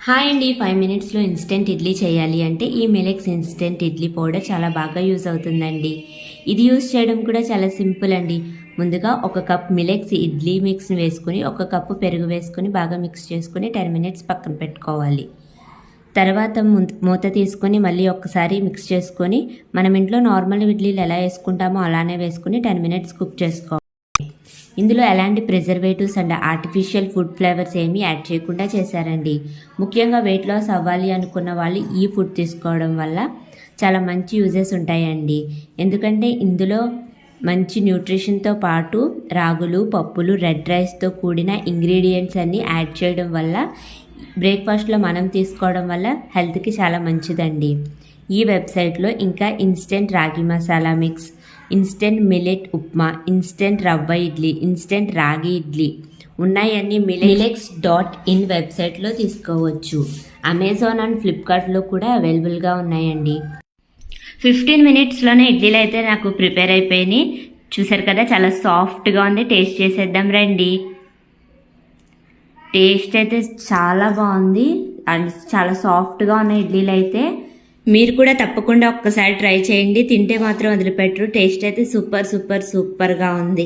Hi అండి, 5 మినిట్స్లో instant idli చేయాలి అంటే ఈ మిలెక్స్ ఇన్స్టెంట్ ఇడ్లీ పౌడర్ చాలా బాగా యూజ్ అవుతుందండి. ఇది యూజ్ చేయడం కూడా చాలా సింపుల్ అండి. ముందుగా ఒక కప్ మిలెక్స్ ఇడ్లీ మిక్స్ని వేసుకుని ఒక కప్పు పెరుగు వేసుకుని బాగా మిక్స్ చేసుకుని 10 మినిట్స్ పక్కన పెట్టుకోవాలి. తర్వాత మూత తీసుకొని మళ్ళీ ఒక్కసారి మిక్స్ చేసుకొని మనం ఇంట్లో నార్మల్ ఇడ్లీలు ఎలా వేసుకుంటామో అలానే వేసుకుని 10 మినిట్స్ కుక్ చేసుకోవాలి. ఇందులో ఎలాంటి preservatives and artificial food flavours ఏమీ యాడ్ చేయకుండా చేశారండి. ముఖ్యంగా వెయిట్ లాస్ అవ్వాలి అనుకున్న వాళ్ళు ఈ ఫుడ్ తీసుకోవడం వల్ల చాలా మంచి యూజెస్ ఉంటాయండి. ఎందుకంటే ఇందులో మంచి న్యూట్రిషన్తో పాటు రాగులు, పప్పులు, రెడ్ రైస్తో కూడిన ఇంగ్రీడియంట్స్ అన్నీ యాడ్ చేయడం వల్ల బ్రేక్ఫాస్ట్లో మనం తీసుకోవడం వల్ల హెల్త్కి చాలా మంచిదండి. ఈ వెబ్సైట్లో ఇంకా ఇన్స్టెంట్ రాగి masala mix, instant millet upma, instant రవ్వ ఇడ్లీ, ఇన్స్టెంట్ రాగి ఇడ్లీ ఉన్నాయన్నీ మిలెక్స్.in వెబ్సైట్లో తీసుకోవచ్చు. అమెజాన్ అండ్ ఫ్లిప్కార్ట్లో కూడా అవైలబుల్గా ఉన్నాయండి. 15 మినిట్స్లోనే ఇడ్లీలు అయితే నాకు ప్రిపేర్ అయిపోయినాయి. చూసారు కదా, చాలా సాఫ్ట్గా ఉంది. టేస్ట్ చేసేద్దాం రండి. టేస్ట్ అయితే చాలా బాగుంది అండ్ చాలా సాఫ్ట్గా ఉన్న ఇడ్లీలు అయితే మీరు కూడా తప్పకుండా ఒక్కసారి ట్రై చేయండి. తింటే మాత్రం వదిలిపెట్టరు. టేస్ట్ అయితే సూపర్గా ఉంది.